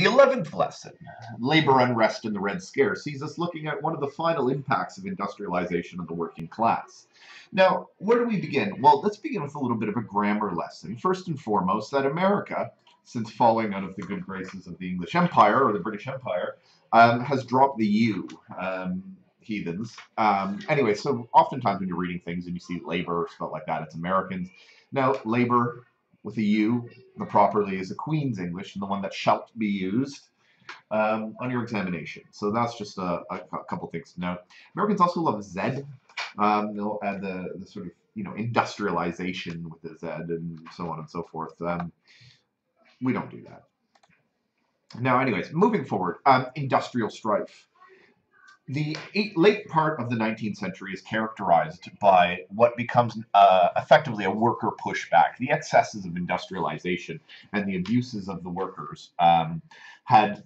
The 11th lesson, labor unrest and the Red Scare, sees us looking at one of the final impacts of industrialization on the working class. Now, where do we begin? Well, let's begin with a little bit of a grammar lesson. First and foremost, that America, since falling out of the good graces of the English Empire, or the British Empire, has dropped the U, heathens. Anyway, so oftentimes when you're reading things and you see labor spelled like that, it's Americans. Now, labor with a U, the properly is a Queen's English, and the one that shall be used on your examination. So that's just a couple things to note. Americans also love Z. They'll add the sort of, industrialization with the Z and so on and so forth. We don't do that. Now, anyways, moving forward, industrial strife. The late part of the 19th century is characterized by what becomes effectively a worker pushback. The excesses of industrialization and the abuses of the workers had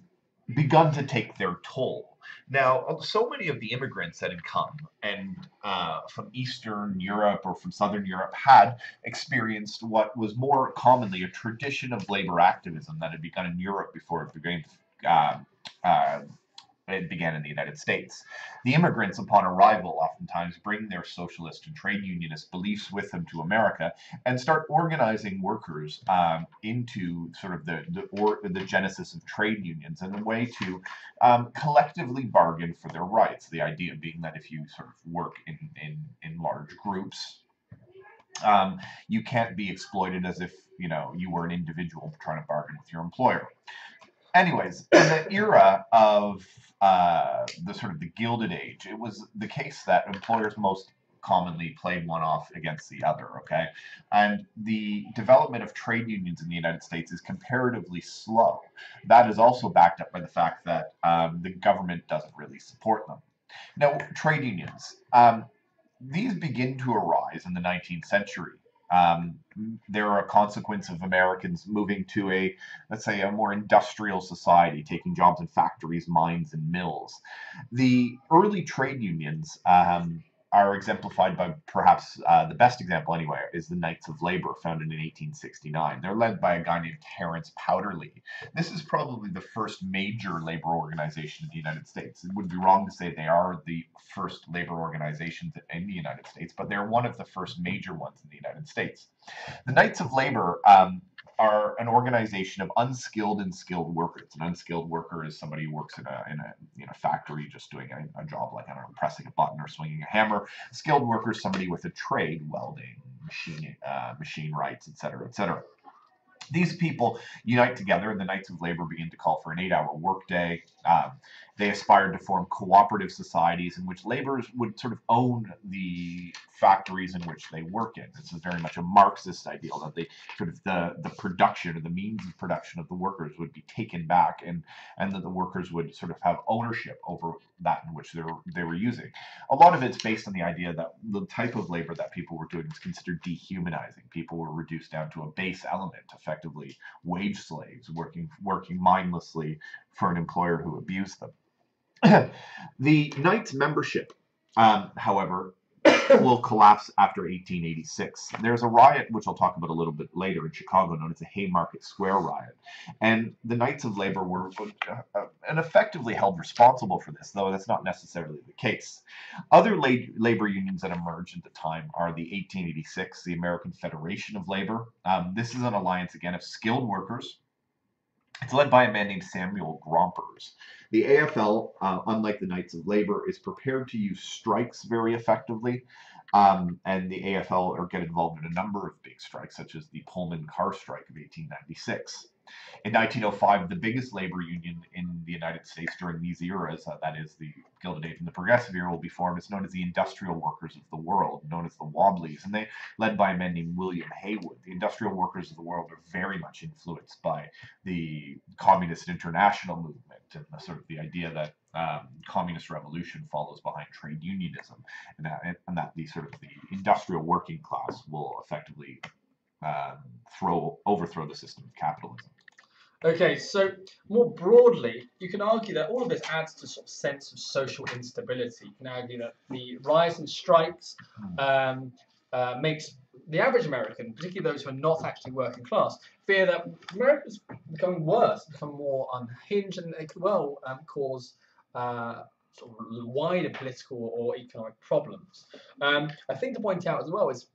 begun to take their toll. Now, so many of the immigrants that had come and from Eastern Europe or from Southern Europe had experienced what was more commonly a tradition of labor activism that had begun in Europe before it began in the United States. The immigrants, upon arrival, oftentimes bring their socialist and trade unionist beliefs with them to America and start organizing workers into sort of the genesis of trade unions and a way to collectively bargain for their rights. The idea being that if you sort of work in large groups, you can't be exploited as if you were an individual trying to bargain with your employer. Anyways, in the era of the sort of the Gilded Age, it was the case that employers most commonly play one off against the other, okay? And the development of trade unions in the United States is comparatively slow. That is also backed up by the fact that the government doesn't really support them. Now, trade unions, these begin to arise in the 19th century. They're a consequence of Americans moving to let's say, a more industrial society, taking jobs in factories, mines, and mills. The early trade unions are exemplified by perhaps the best example anyway is the Knights of Labor, founded in 1869. They're led by a guy named Terence Powderly. This is probably the first major labor organization in the United States. It would be wrong to say they are the first labor organizations in the United States, but they're one of the first major ones in the United States. The Knights of Labor are an organization of unskilled and skilled workers. An unskilled worker is somebody who works in a factory just doing a job like, I don't know, pressing a button or swinging a hammer. Skilled worker is somebody with a trade, welding, machine rights, etc., etc. These people unite together, and the Knights of Labor begin to call for an 8-hour workday. They aspired to form cooperative societies in which laborers would sort of own the factories in which they work in. This is very much a Marxist ideal that the production or the means of production of the workers would be taken back, and that the workers would sort of have ownership over that in which they were using. A lot of it's based on the idea that the type of labor that people were doing was considered dehumanizing. People were reduced down to a base element, effectively wage slaves, working mindlessly for an employer who abused them. The Knights membership, however, will collapse after 1886. There's a riot, which I'll talk about a little bit later, in Chicago, known as the Haymarket Square riot. And the Knights of Labor were and effectively held responsible for this, though that's not necessarily the case. Other labor unions that emerged at the time are the 1886, the American Federation of Labor. This is an alliance, again, of skilled workers. It's led by a man named Samuel Grompers. The AFL, unlike the Knights of Labor, is prepared to use strikes very effectively, and the AFL get involved in a number of big strikes, such as the Pullman car strike of 1896. In 1905, the biggest labor union in the United States during these eras, that is the Gilded Age and the Progressive Era, will be formed. It's known as the Industrial Workers of the World, known as the Wobblies, and they led by a man named William Haywood. The Industrial Workers of the World are very much influenced by the Communist International movement and the idea that communist revolution follows behind trade unionism, and that the industrial working class will effectively overthrow the system of capitalism. Okay, so more broadly, you can argue that all of this adds to sort of sense of social instability. You can argue that the rise in strikes makes the average American, particularly those who are not actually working class, fear that America's becoming worse, become more unhinged, and it could well cause sort of wider political or economic problems. I think to point out as well is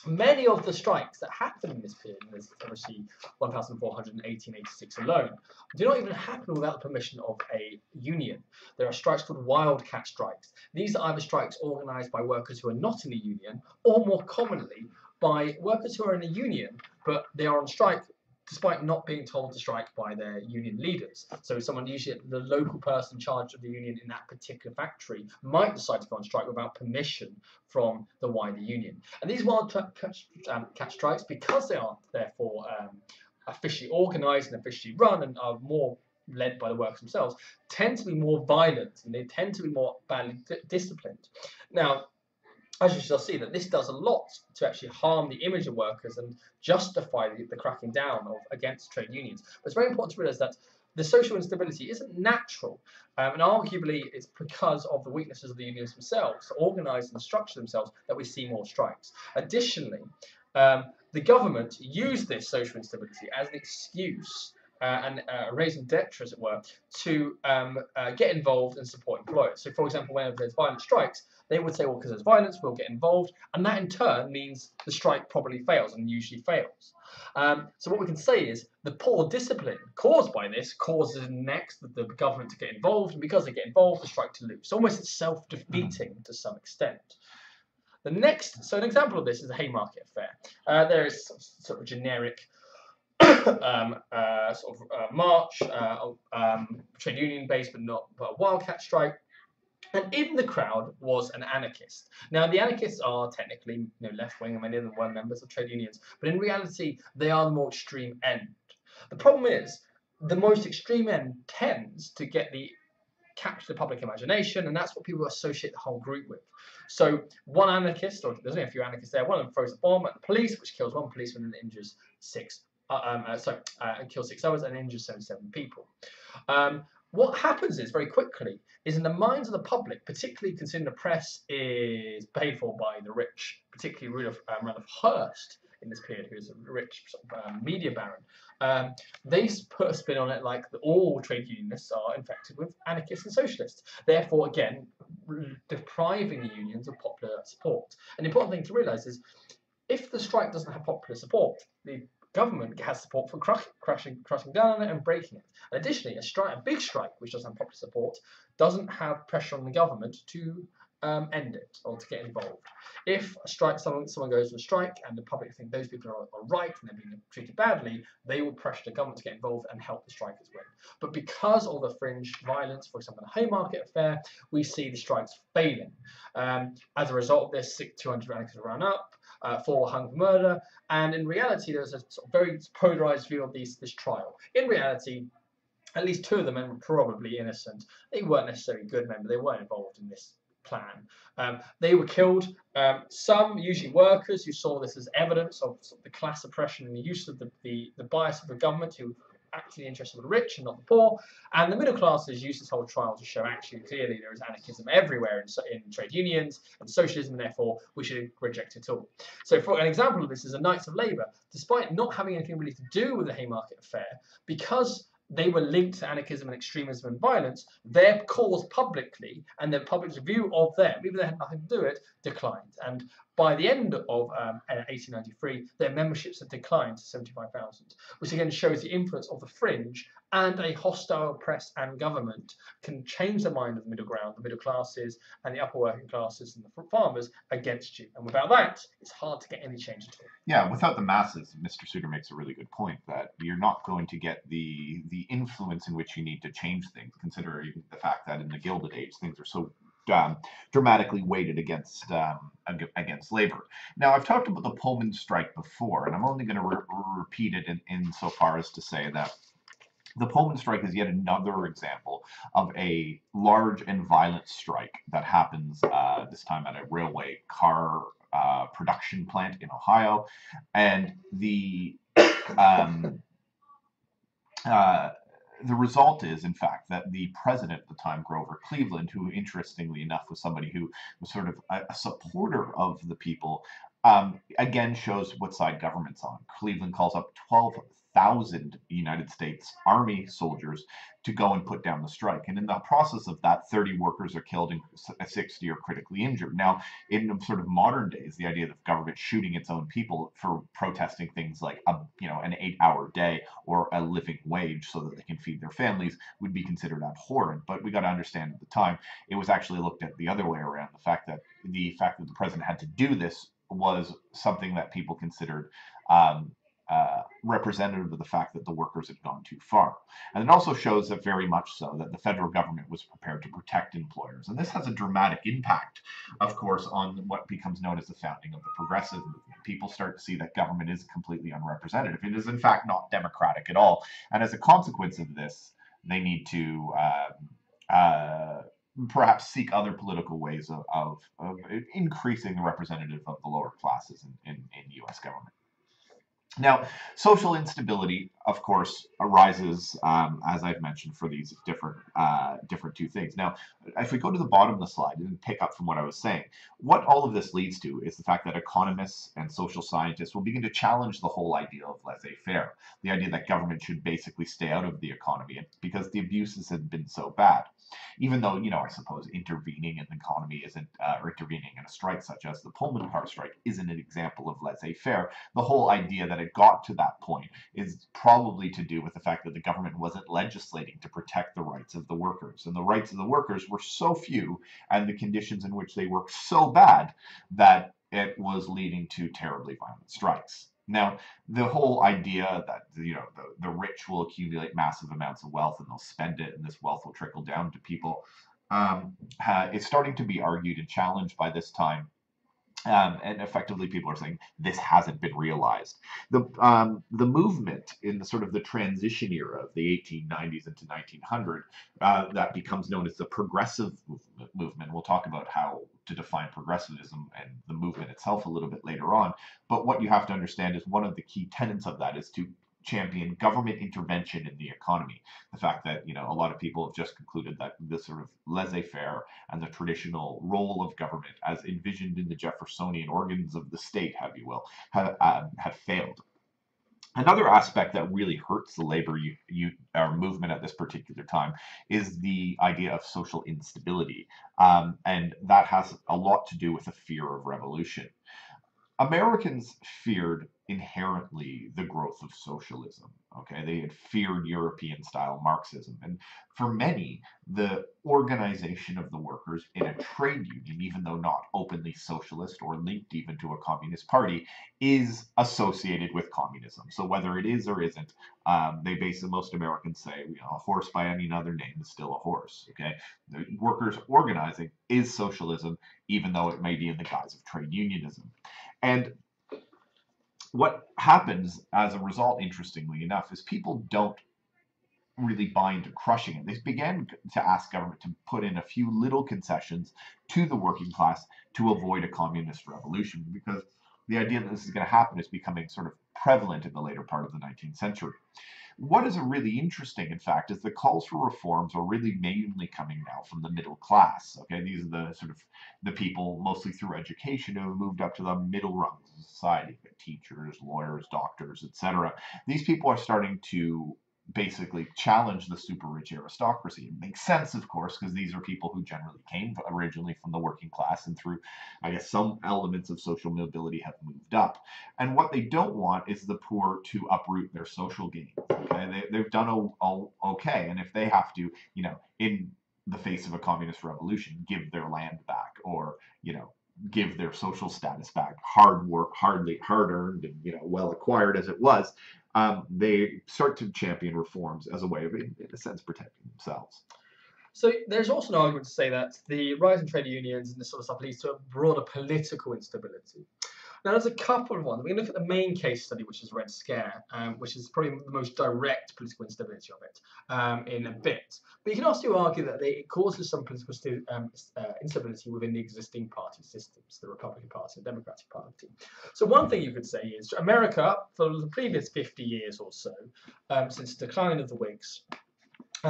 many of the strikes that happened in this period, and there's obviously 1,486 alone, do not even happen without the permission of a union. There are strikes called wildcat strikes. These are either strikes organised by workers who are not in a union, or more commonly, by workers who are in a union, but they are on strike despite not being told to strike by their union leaders. So someone, usually the local person in charge of the union in that particular factory, might decide to go on strike without permission from the wider union. And these cat strikes, because they aren't therefore officially organised and officially run and are more led by the workers themselves, tend to be more violent, and they tend to be more badly disciplined. Now, as you shall see, that this does a lot to actually harm the image of workers and justify the cracking down against trade unions. But it's very important to realise that the social instability isn't natural, and arguably it's because of the weaknesses of the unions themselves, to organise and structure themselves, that we see more strikes. Additionally, the government used this social instability as an excuse and raising debt, as it were, to get involved and support employers. So, for example, whenever there's violent strikes, they would say, well, because there's violence, we'll get involved, and that in turn means the strike probably fails, and usually fails. So what we can say is the poor discipline caused by this causes next the government to get involved, and because they get involved, the strike to lose. Almost it's self-defeating to some extent. So an example of this is a Haymarket Affair. There is sort of generic march, trade union based, but a wildcat strike. And in the crowd was an anarchist. Now, the anarchists are technically left-wing, and many of them were members of trade unions, but in reality, they are the more extreme end. The problem is, the most extreme end tends to capture the public imagination, and that's what people associate the whole group with. So one anarchist, or there's only a few anarchists there, one of them throws a bomb at the police, which kills one policeman and injures kills 6 others and injures 77 people. What happens is, very quickly, is in the minds of the public, particularly considering the press is paid for by the rich, particularly Rudolf Hearst in this period, who is a rich media baron, they put a spin on it like all trade unionists are infected with anarchists and socialists. Therefore, again, depriving the unions of popular support. An important thing to realise is, if the strike doesn't have popular support, the government has support for crashing down on it and breaking it. And additionally, a big strike, which doesn't have popular support, doesn't have pressure on the government to end it or to get involved. If a strike, someone goes to a strike and the public think those people are right and they're being treated badly, they will pressure the government to get involved and help the strikers win. But because of the fringe violence, for example, the Haymarket Affair, we see the strikes failing. As a result of this, 200 anarchists were run up, 4 were hung for murder, and in reality, there's a sort of very polarized view of this trial. In reality, at least 2 of the men were probably innocent. They weren't necessarily good men, but they weren't involved in this plan. They were killed. Some, usually workers, who saw this as evidence of the class oppression and the use of the bias of the government, who actually interested in the rich and not the poor, and the middle classes used this whole trial to show actually clearly there is anarchism everywhere in trade unions and socialism, and therefore we should reject it all. So for an example of this is the Knights of Labour. Despite not having anything really to do with the Haymarket Affair, because they were linked to anarchism and extremism and violence, their cause publicly and the public's view of them, even though they had nothing to do with it, declined. And by the end of 1893, their memberships had declined to 75,000, which again shows the influence of the fringe, and a hostile press and government can change the mind of the middle ground, the middle classes and the upper working classes and the farmers against you. And without that, it's hard to get any change at all. Yeah, without the masses, Mr. Suter makes a really good point that you're not going to get the influence in which you need to change things, considering the fact that in the Gilded Age, things are so dramatically weighted against labor. Now, I've talked about the Pullman strike before, and I'm only going to repeat it in so far as to say that the Pullman strike is yet another example of a large and violent strike that happens this time at a railway car production plant in Ohio, and the result is, in fact, that the president at the time, Grover Cleveland, who interestingly enough was somebody who was sort of a supporter of the people, again shows what side government's on. Cleveland calls up 12,000 United States Army soldiers to go and put down the strike. And in the process of that, 30 workers are killed and 60 are critically injured. Now, in sort of modern days, the idea of government shooting its own people for protesting things like an 8-hour day or a living wage so that they can feed their families would be considered abhorrent. But we got to understand at the time, it was actually looked at the other way around. The fact that the president had to do this was something that people considered representative of the fact that the workers had gone too far. And it also shows that very much so that the federal government was prepared to protect employers. And this has a dramatic impact, of course, on what becomes known as the founding of the progressive movement. People start to see that government is completely unrepresentative. It is, in fact, not democratic at all. And as a consequence of this, they need to perhaps seek other political ways of increasing the representative of the lower classes in U.S. government. Now, social instability, of course, arises, as I've mentioned, for these different two things. Now, if we go to the bottom of the slide and pick up from what I was saying, what all of this leads to is the fact that economists and social scientists will begin to challenge the whole idea of laissez-faire, the idea that government should basically stay out of the economy because the abuses have been so bad. Even though, I suppose intervening in the economy isn't, or intervening in a strike such as the Pullman car strike isn't an example of laissez-faire, the whole idea that it got to that point is probably to do with the fact that the government wasn't legislating to protect the rights of the workers. And the rights of the workers were so few, and the conditions in which they worked so bad, that it was leading to terribly violent strikes. Now, the whole idea that the rich will accumulate massive amounts of wealth and they'll spend it, and this wealth will trickle down to people, is starting to be argued and challenged by this time. And effectively, people are saying this hasn't been realized. The movement in the sort of the transition era of the 1890s into 1900 that becomes known as the progressive movement. We'll talk about how to define progressivism and the movement itself a little bit later on. But what you have to understand is one of the key tenets of that is to champion government intervention in the economy. The fact that a lot of people have just concluded that this sort of laissez-faire and the traditional role of government as envisioned in the Jeffersonian organs of the state, if you will, have failed. Another aspect that really hurts the labor movement at this particular time is the idea of social instability, and that has a lot to do with the fear of revolution. Americans feared inherently the growth of socialism. Okay, they had feared European-style Marxism, and for many, the organization of the workers in a trade union, even though not openly socialist or linked even to a communist party, is associated with communism. So whether it is or isn't, most Americans say, a horse by any other name is still a horse. Okay, the workers organizing is socialism, even though it may be in the guise of trade unionism. And what happens as a result, interestingly enough, is people don't really buy into crushing it. They began to ask government to put in a few little concessions to the working class to avoid a communist revolution, because the idea that this is going to happen is becoming sort of prevalent in the later part of the 19th century. What is really interesting, in fact, is the calls for reforms are really mainly coming now from the middle class. Okay, these are the sort of the people, mostly through education, who have moved up to the middle rungs of society: teachers, lawyers, doctors, etc. These people are starting to basically challenge the super rich aristocracy. It makes sense, of course, because these are people who generally came originally from the working class, and through, I guess, some elements of social mobility have moved up. And what they don't want is the poor to uproot their social gains. Okay, they've done okay, and if they have to, in the face of a communist revolution, give their land back, or give their social status back, hard earned and well acquired as it was, they start to champion reforms as a way of, in a sense, protecting themselves. So there's also an argument to say that the rise in trade unions and this sort of stuff leads to a broader political instability. Now, there's a couple of ones. We can look at the main case study, which is Red Scare, which is probably the most direct political instability of it, in a bit. But you can also argue that it causes some political instability within the existing party systems, the Republican Party and the Democratic Party. So one thing you could say is America, for the previous 50 years or so, since the decline of the Whigs,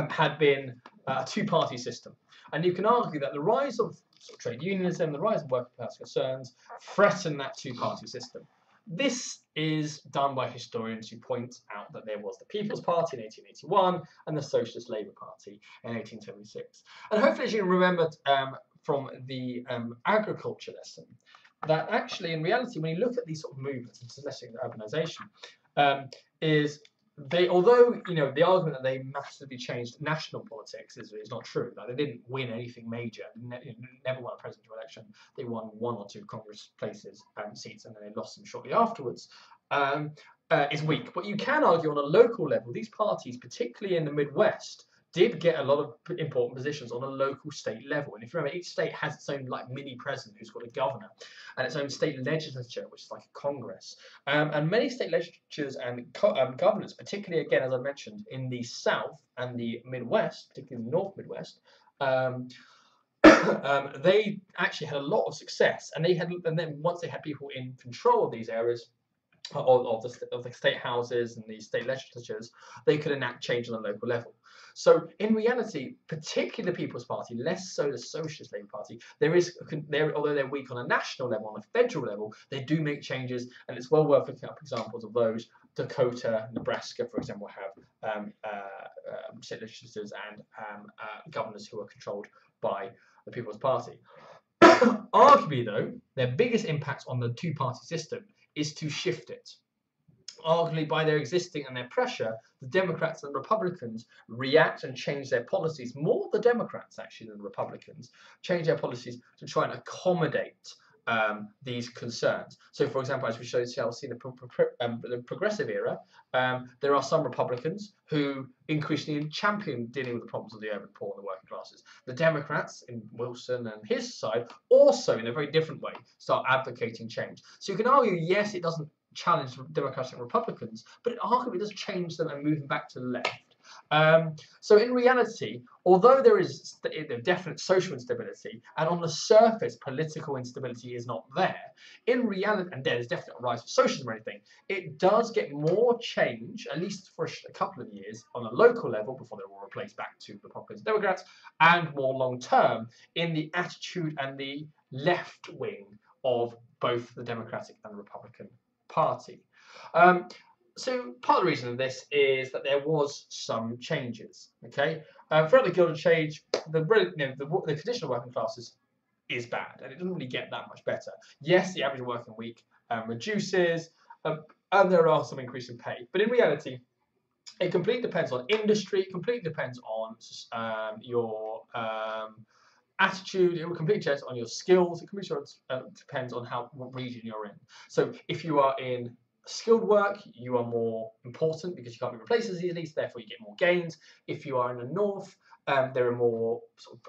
had been a two-party system. And you can argue that the rise of trade unionism, the rise of working class concerns, threaten that two-party system. This is done by historians who point out that there was the People's Party in 1881 and the Socialist Labour Party in 1876. And hopefully, as you remember from the agriculture lesson, that actually, in reality, when you look at these sort of movements, especially urbanisation, is they, although the argument that they massively changed national politics is not true. Like, they didn't win anything major. Never won a presidential election. They won 1 or 2 Congress places seats, and then they lost them shortly afterwards. Is weak. But you can argue on a local level, these parties, particularly in the Midwest, did get a lot of important positions on a local state level. And if you remember, each state has its own mini president who's got a governor, and its own state legislature, which is like a Congress. And many state legislatures and governors, particularly, again, as I mentioned, in the South and the Midwest, particularly the North Midwest, they actually had a lot of success. And then once they had people in control of these areas, of the state houses and the state legislatures, they could enact change on a local level. So in reality, particularly the People's Party, less so the Socialist Labour Party, although they're weak on a national level, on a federal level, they do make changes, and it's well worth looking up examples of those. Dakota, Nebraska, for example, have state legislatures and governors who are controlled by the People's Party. Arguably, though, their biggest impact on the two-party system is to shift it. Arguably, by their existing and their pressure, the Democrats and Republicans react and change their policies. More the Democrats, actually, than the Republicans, change their policies to try and accommodate these concerns. So, for example, as we shall see in the progressive era, there are some Republicans who increasingly champion dealing with the problems of the urban poor and the working classes. The Democrats, in Wilson and his side, also, in a very different way, start advocating change. So you can argue, yes, it doesn't challenge Democrats and Republicans, but it arguably does change them and move them back to the left. So in reality, although there is definite social instability, and on the surface political instability is not there, in reality, and there's definitely a rise of socialism or anything, it does get more change, at least for a couple of years, on a local level before they will replace back to Republicans and Democrats, and more long term in the attitude and the left wing of both the Democratic and the Republican Party. So part of the reason of this is that there was some changes. Okay, throughout the Gilded Age, the condition of working classes is bad, and it doesn't really get that much better. Yes, the average working week reduces, and there are some increase in pay, but in reality, it completely depends on industry. It completely depends on your attitude. It will completely depend on your skills. It completely depends on what region you're in. So if you are in skilled work, you are more important because you can't be replaced as easily, so therefore you get more gains. If you are in the north, there are more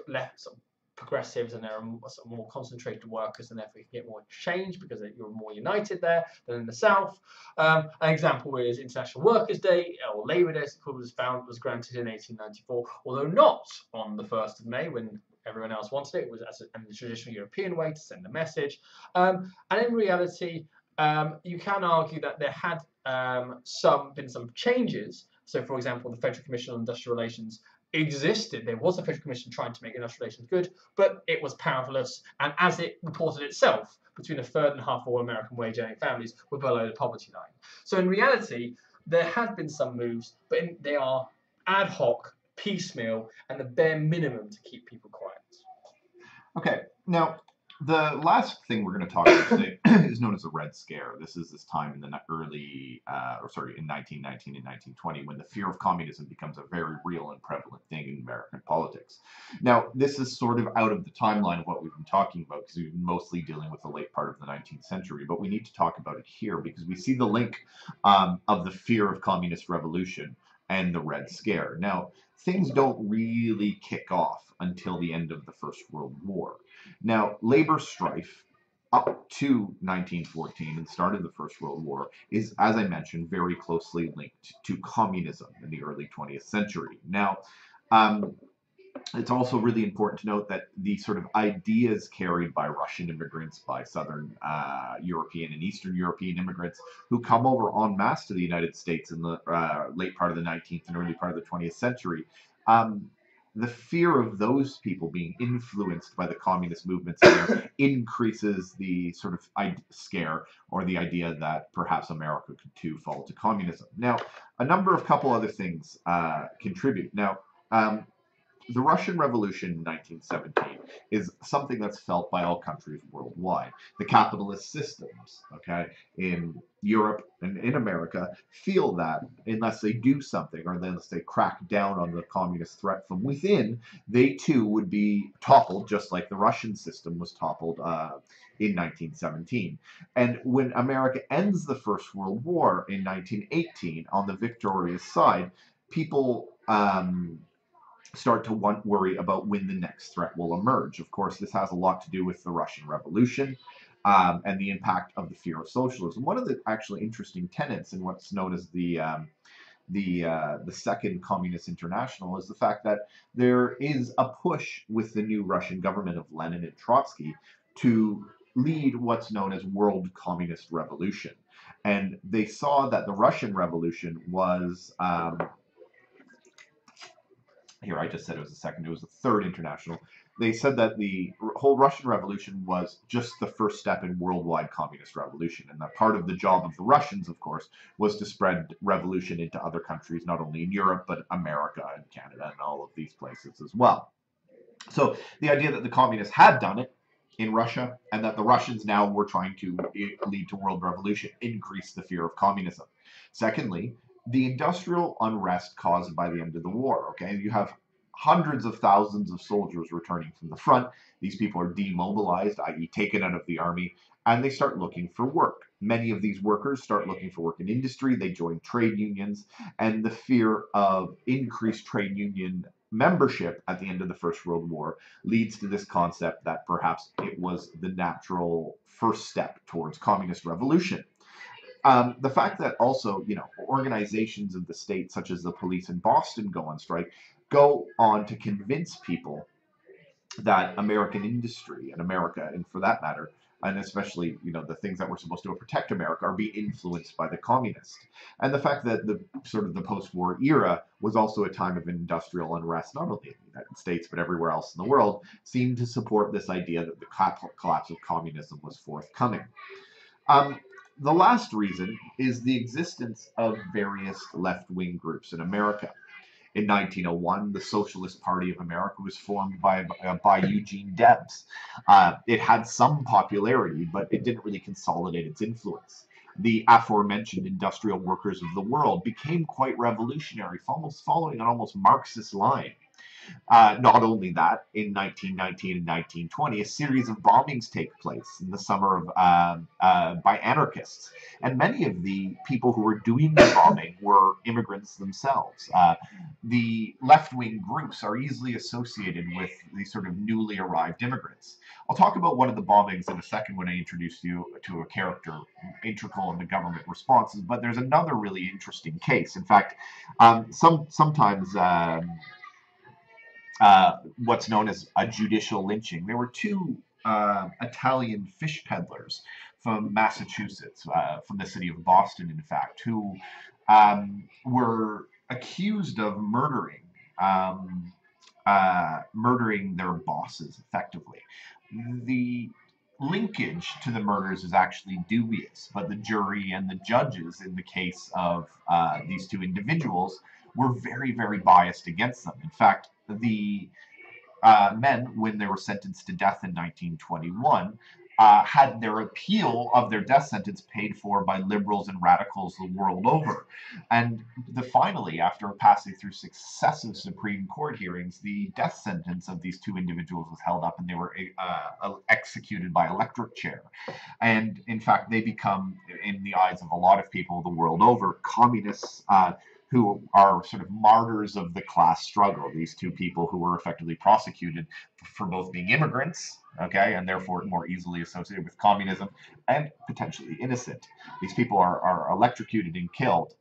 left progressives, and there are more concentrated workers, and therefore you can get more change because you're more united there than in the south. An example is International Workers' Day, or Labour Day, as it was granted in 1894, although not on the 1st of May when everyone else wanted it. It was the traditional European way to send a message. And in reality, you can argue that there had been some changes. So, for example, the Federal Commission on Industrial Relations existed. There was a Federal Commission trying to make industrial relations good, but it was powerless. And as it reported itself, between a third and half of all American wage-earning families were below the poverty line. So, in reality, there have been some moves, but they are ad hoc, piecemeal, and the bare minimum to keep people quiet. Okay, now the last thing we're going to talk about today is known as the Red Scare. This is this time in the in 1919 and 1920, when the fear of communism becomes a very real and prevalent thing in American politics. Now, this is sort of out of the timeline of what we've been talking about, because we've been mostly dealing with the late part of the 19th century, but we need to talk about it here because we see the link of the fear of communist revolution and the Red Scare. Now, things don't really kick off until the end of the First World War. Now, labor strife up to 1914 and the start of the First World War is, as I mentioned, very closely linked to communism in the early 20th century. Now, it's also really important to note that the sort of ideas carried by Russian immigrants, by Southern European and Eastern European immigrants who come over en masse to the United States in the late part of the 19th and early part of the 20th century, the fear of those people being influenced by the communist movements there increases the sort of scare or the idea that perhaps America could too fall to communism. Now, a couple other things contribute. Now, the Russian Revolution in 1917 is something that's felt by all countries worldwide. The capitalist systems, okay, in Europe and in America feel that unless they do something or unless they crack down on the communist threat from within, they too would be toppled, just like the Russian system was toppled in 1917. And when America ends the First World War in 1918 on the victorious side, people start to worry about when the next threat will emerge. Of course, this has a lot to do with the Russian Revolution and the impact of the fear of socialism. One of the actually interesting tenets in what's known as the Second Communist International is the fact that there is a push with the new Russian government of Lenin and Trotsky to lead what's known as World Communist Revolution. And they saw that the Russian Revolution was here I just said it was the second, it was the third international. They said that the whole Russian Revolution was just the first step in worldwide communist revolution, and that part of the job of the Russians, of course, was to spread revolution into other countries, not only in Europe, but America and Canada and all of these places as well. So the idea that the communists had done it in Russia and that the Russians now were trying to lead to world revolution increased the fear of communism. Secondly, the industrial unrest caused by the end of the war. Okay, you have hundreds of thousands of soldiers returning from the front. These people are demobilized, i.e. taken out of the army, and they start looking for work. Many of these workers start looking for work in industry. They join trade unions, and the fear of increased trade union membership at the end of the First World War leads to this concept that perhaps it was the natural first step towards communist revolution. The fact that also, organizations of the state, such as the police in Boston, go on strike, go on to convince people that American industry and America, and for that matter, and especially, the things that we're supposed to protect America, are being influenced by the communists. And the fact that the sort of the post-war era was also a time of industrial unrest, not only in the United States, but everywhere else in the world, seemed to support this idea that the collapse of communism was forthcoming. The last reason is the existence of various left-wing groups in America. In 1901, the Socialist Party of America was formed by Eugene Debs. It had some popularity, but it didn't really consolidate its influence. The aforementioned industrial workers of the world became quite revolutionary, following an almost Marxist line. Not only that, in 1919 and 1920, a series of bombings take place in the summer by anarchists. And many of the people who were doing the bombing were immigrants themselves. The left-wing groups are easily associated with these sort of newly arrived immigrants. I'll talk about one of the bombings in a second when I introduce you to a character integral in the government responses, but there's another really interesting case. In fact, sometimes what's known as a judicial lynching. There were two Italian fish peddlers from Massachusetts, from the city of Boston, in fact, who were accused of murdering their bosses, effectively. The linkage to the murders is actually dubious, but the jury and the judges in the case of these two individuals were very, very biased against them. In fact, the men, when they were sentenced to death in 1921, had their appeal of their death sentence paid for by liberals and radicals the world over. And finally, after passing through successive Supreme Court hearings, the death sentence of these two individuals was held up and they were executed by electric chair. And in fact, they become, in the eyes of a lot of people the world over, communists who are sort of martyrs of the class struggle. These two people who were effectively prosecuted for both being immigrants, okay, and therefore more easily associated with communism, and potentially innocent. These people are electrocuted and killed,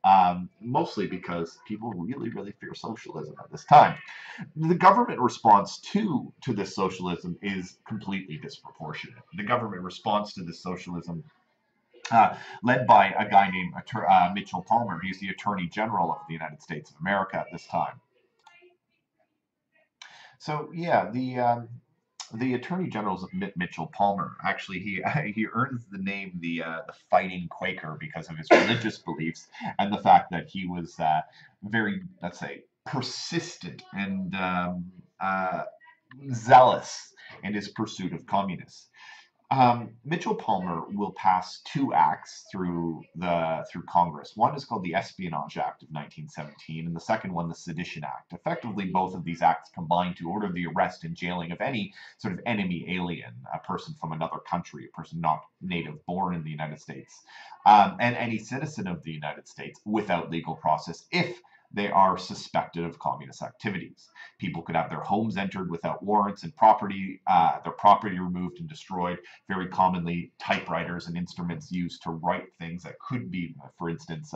mostly because people really, really fear socialism at this time. The government response to this socialism is completely disproportionate. The government response to this socialism led by a guy named Mitchell Palmer. He's the Attorney General of the United States of America at this time. So yeah, the Attorney General's Mitchell Palmer. Actually, he earns the name the Fighting Quaker because of his religious beliefs and the fact that he was very, let's say, persistent and zealous in his pursuit of communists. Mitchell Palmer will pass two acts through Congress. One is called the Espionage Act of 1917, and the second one, the Sedition Act. Effectively, both of these acts combine to order the arrest and jailing of any sort of enemy alien, a person from another country, a person not native born in the United States, and any citizen of the United States without legal process, if they are suspected of communist activities. People could have their homes entered without warrants and their property removed and destroyed. Very commonly, typewriters and instruments used to write things that could be, for instance,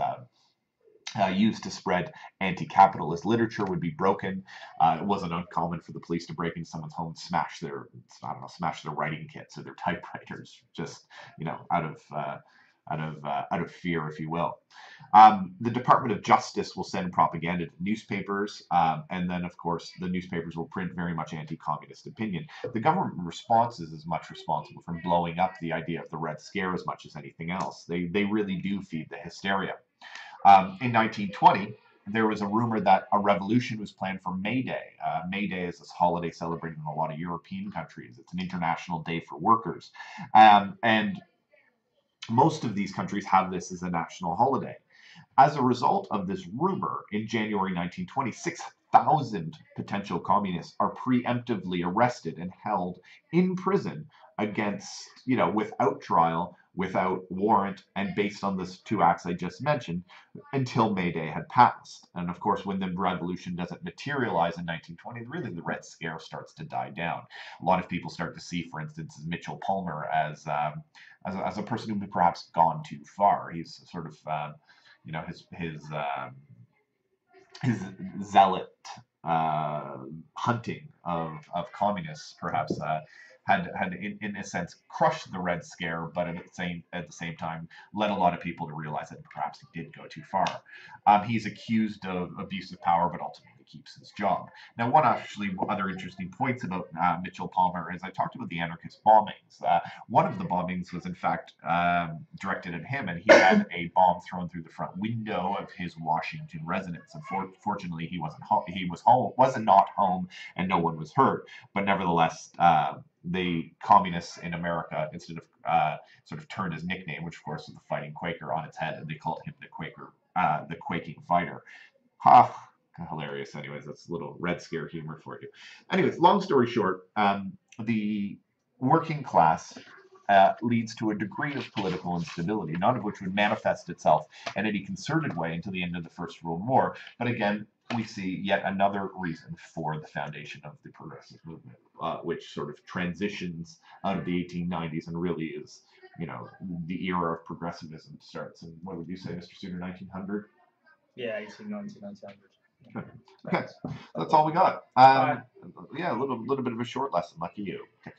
used to spread anti-capitalist literature would be broken. It wasn't uncommon for the police to break into someone's home and smash their writing kits or their typewriters, just out of fear, if you will. The Department of Justice will send propaganda to newspapers, and then, of course, the newspapers will print very much anti-communist opinion. The government response is as much responsible for blowing up the idea of the Red Scare as much as anything else. They really do feed the hysteria. In 1920, there was a rumor that a revolution was planned for May Day. May Day is this holiday celebrated in a lot of European countries. It's an international day for workers. And most of these countries have this as a national holiday. As a result of this rumor, in January 1920, 6,000 potential communists are preemptively arrested and held in prison against, without trial, without warrant, and based on the two acts I just mentioned, until May Day had passed. And of course, when the revolution doesn't materialize in 1920, really the Red Scare starts to die down. A lot of people start to see, for instance, Mitchell Palmer as a person who had perhaps gone too far. He's sort of, his zealot hunting of communists perhaps had in a sense crushed the Red Scare, but at the same time led a lot of people to realize that perhaps he did go too far. He's accused of abuse of power, but ultimately keeps his job. Now, other interesting points about Mitchell Palmer is I talked about the anarchist bombings. One of the bombings was in fact directed at him, and he had a bomb thrown through the front window of his Washington residence. Unfortunately, he wasn't home. He was not home, and no one was hurt. But nevertheless, the communists in America, instead of sort of turned his nickname, which of course was the Fighting Quaker, on its head, and they called him the Quaker, the Quaking Fighter. Hilarious. Anyways, that's a little Red Scare humor for you. Anyways, long story short, the working class leads to a degree of political instability, none of which would manifest itself in any concerted way until the end of the First World War. But again, we see yet another reason for the foundation of the progressive movement, which sort of transitions out of the 1890s and really is, the era of progressivism starts. And what would you say, Mr. Suter, 1900? Yeah, 1890, 1900. Okay, that's all we got. Yeah, a little bit of a short lesson. Lucky you. Okay.